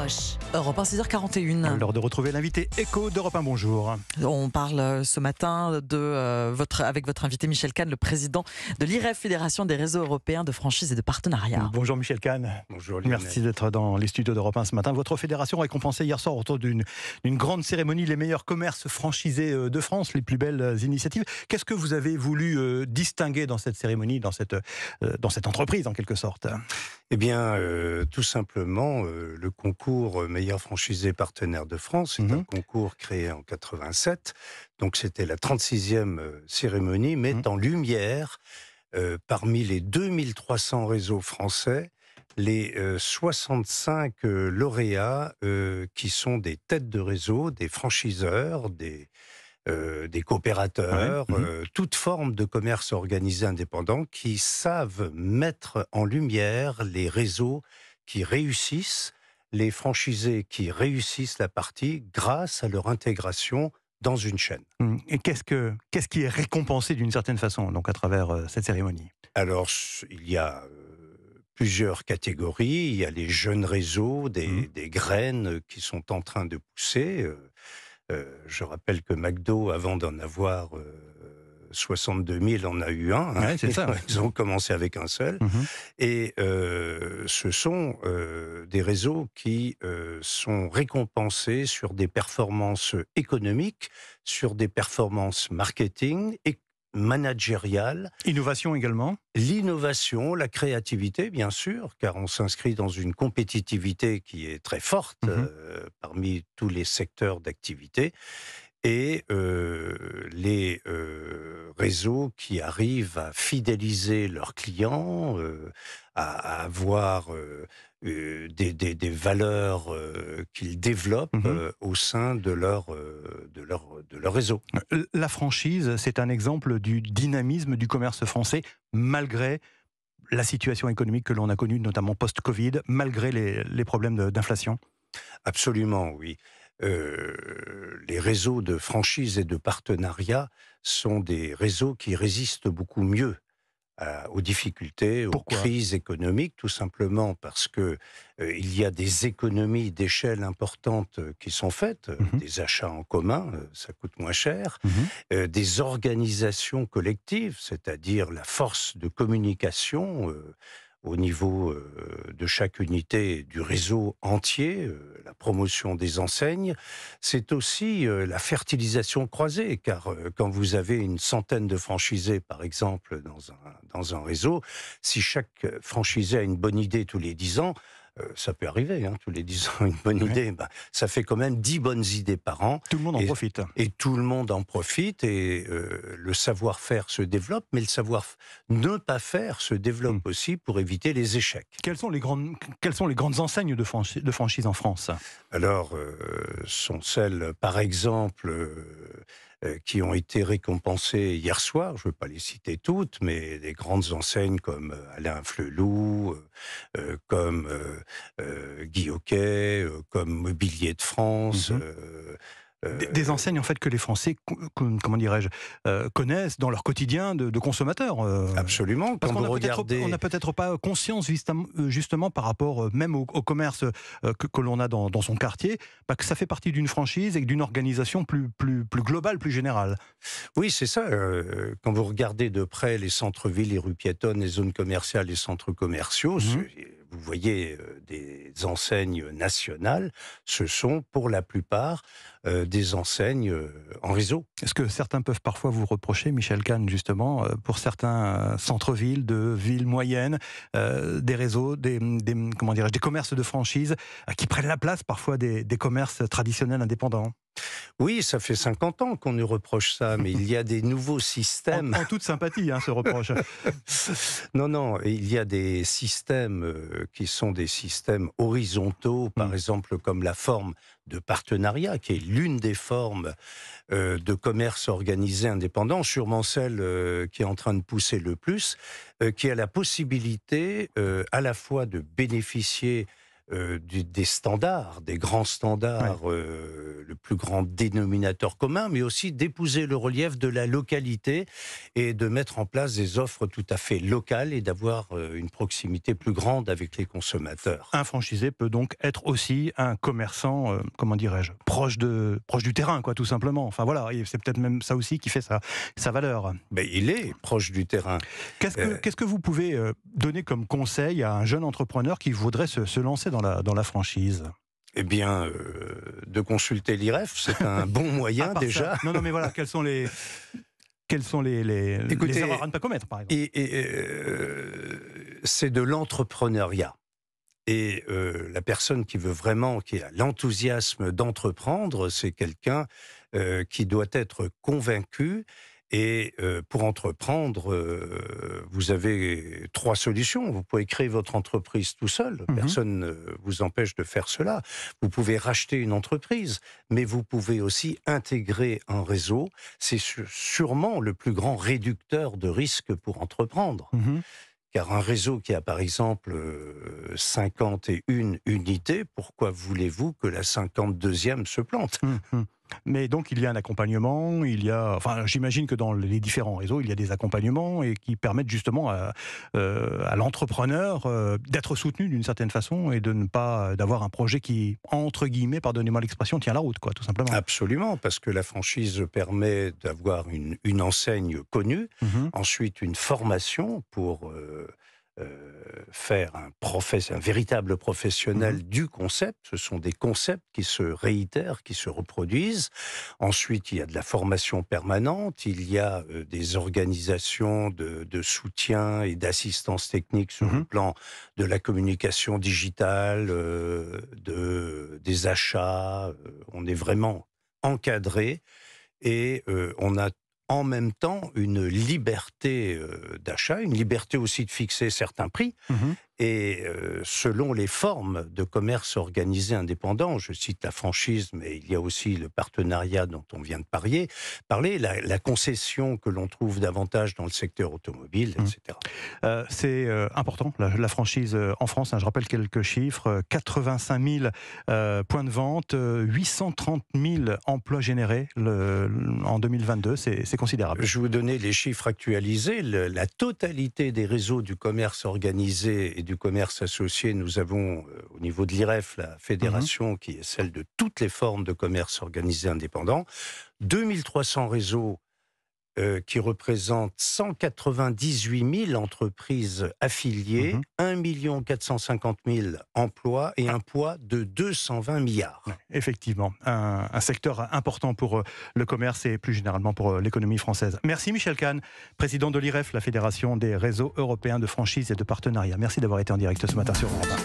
Desroches, Europe 1, 6h41. L'heure de retrouver l'invité écho d'Europe 1, bonjour. On parle ce matin avec votre invité Michel Kahn, le président de l'IREF, Fédération des réseaux européens de franchise et de partenariat. Bonjour Michel Kahn. Bonjour Lionel. Merci d'être dans les studios d'Europe 1 ce matin. Votre fédération récompensée hier soir autour d'une grande cérémonie les meilleurs commerces franchisés de France, les plus belles initiatives. Qu'est-ce que vous avez voulu distinguer dans cette cérémonie, dans cette entreprise en quelque sorte ? Eh bien, tout simplement, le concours meilleur franchisé partenaire de France, c'est un concours créé en 87. Donc, c'était la 36e cérémonie, met en lumière, parmi les 2300 réseaux français, les 65 lauréats qui sont des têtes de réseau, des franchiseurs, des coopérateurs, toute forme de commerce organisé indépendant qui savent mettre en lumière les réseaux qui réussissent, les franchisés qui réussissent la partie grâce à leur intégration dans une chaîne. Et qu'est-ce qui est récompensé d'une certaine façon donc à travers cette cérémonie ? Alors, il y a plusieurs catégories. Il y a les jeunes réseaux, des graines qui sont en train de pousser. Je rappelle que McDo, avant d'en avoir 62 000, en a eu un. Ouais, c'est ça. Ils ont commencé avec un seul. Et ce sont des réseaux qui sont récompensés sur des performances économiques, sur des performances marketing et managériales. Innovation également ? L'innovation, la créativité, bien sûr, car on s'inscrit dans une compétitivité qui est très forte parmi tous les secteurs d'activité, et les réseaux qui arrivent à fidéliser leurs clients, à avoir des valeurs qu'ils développent au sein de leur réseau. La franchise, c'est un exemple du dynamisme du commerce français, malgré la situation économique que l'on a connue, notamment post-Covid, malgré les problèmes d'inflation. Absolument, oui. Les réseaux de franchise et de partenariat sont des réseaux qui résistent beaucoup mieux aux difficultés, aux crises économiques, tout simplement parce que il y a des économies d'échelle importantes qui sont faites, des achats en commun, ça coûte moins cher, des organisations collectives, c'est-à-dire la force de communication au niveau de chaque unité du réseau entier, la promotion des enseignes. C'est aussi la fertilisation croisée, car quand vous avez une centaine de franchisés, par exemple, dans un réseau, si chaque franchisé a une bonne idée tous les 10 ans, ça peut arriver, tous les 10 ans, une bonne idée, ça fait quand même 10 bonnes idées par an. Tout le monde en profite. Et tout le monde en profite, et le savoir-faire se développe, mais le savoir ne pas faire se développe aussi pour éviter les échecs. Quelles sont les grandes enseignes de franchise en France ? Alors, sont celles, par exemple, qui ont été récompensées hier soir. Je ne veux pas les citer toutes, mais des grandes enseignes comme Alain Flelou, comme Guy Hockey, comme Mobilier de France. Des enseignes en fait que les Français, comment dirais-je, connaissent dans leur quotidien de consommateurs. Absolument. Parce qu'on n'a peut-être pas conscience justement par rapport même au commerce que l'on a dans son quartier, que ça fait partie d'une franchise et d'une organisation plus globale, plus générale. Oui, c'est ça. Quand vous regardez de près les centres-villes, les rues piétonnes, les zones commerciales, les centres commerciaux, vous voyez des enseignes nationales, ce sont pour la plupart des enseignes en réseau. Est-ce que certains peuvent parfois vous reprocher, Michel Kahn, justement, pour certains centres-villes, de villes moyennes, des réseaux, des commerces de franchise qui prennent la place parfois des commerces traditionnels indépendants ? Oui, ça fait 50 ans qu'on nous reproche ça, mais il y a des nouveaux systèmes. En toute sympathie, ce reproche. Non, il y a des systèmes qui sont des systèmes horizontaux, par exemple comme la forme de partenariat, qui est l'une des formes de commerce organisé indépendant, sûrement celle qui est en train de pousser le plus, qui a la possibilité à la fois de bénéficier des standards, des grands standards le plus grand dénominateur commun, mais aussi d'épouser le relief de la localité et de mettre en place des offres tout à fait locales et d'avoir une proximité plus grande avec les consommateurs. Un franchisé peut donc être aussi un commerçant, comment dirais-je, proche du terrain, quoi, tout simplement. Enfin voilà, et c'est peut-être même ça aussi qui fait sa valeur. Ben, il est proche du terrain. Qu'est-ce que vous pouvez donner comme conseil à un jeune entrepreneur qui voudrait se lancer dans la franchise ? Eh bien, de consulter l'IREF, c'est un bon moyen déjà. Non, mais voilà, quelles sont les erreurs à ne pas commettre, par exemple? C'est de l'entrepreneuriat. Et la personne qui veut vraiment, qui a l'enthousiasme d'entreprendre, c'est quelqu'un qui doit être convaincu. Et pour entreprendre, vous avez 3 solutions. Vous pouvez créer votre entreprise tout seul. Personne ne vous empêche de faire cela. Vous pouvez racheter une entreprise, mais vous pouvez aussi intégrer un réseau. C'est sûrement le plus grand réducteur de risques pour entreprendre. Car un réseau qui a par exemple 51 unités, pourquoi voulez-vous que la 52e se plante ? Mais donc il y a un accompagnement, j'imagine que dans les différents réseaux, il y a des accompagnements et qui permettent justement à l'entrepreneur d'être soutenu d'une certaine façon et de ne pas d'avoir un projet qui, entre guillemets, pardonnez-moi l'expression, tient la route, quoi, tout simplement. Absolument, parce que la franchise permet d'avoir une enseigne connue, ensuite une formation pour faire un véritable professionnel du concept. Ce sont des concepts qui se réitèrent, qui se reproduisent. Ensuite, il y a de la formation permanente, il y a des organisations de soutien et d'assistance technique sur le plan de la communication digitale, des achats. On est vraiment encadré et on a en même temps une liberté d'achat, une liberté aussi de fixer certains prix. Et selon les formes de commerce organisé indépendant, je cite la franchise, mais il y a aussi le partenariat dont on vient de parler, la concession que l'on trouve davantage dans le secteur automobile, etc. C'est important, la franchise en France. Je rappelle quelques chiffres, 85 000 points de vente, 830 000 emplois générés en 2022, c'est considérable. Je vais vous donner les chiffres actualisés. La totalité des réseaux du commerce organisé et du commerce associé, nous avons au niveau de l'IREF, la fédération qui est celle de toutes les formes de commerce organisé indépendant, 2300 réseaux qui représentent 198 000 entreprises affiliées, 1 450 000 emplois et un poids de 220 milliards. Effectivement, un secteur important pour le commerce et plus généralement pour l'économie française. Merci Michel Kahn, président de l'IREF, la Fédération des réseaux européens de franchise et de partenariat. Merci d'avoir été en direct ce matin sur Europe 1.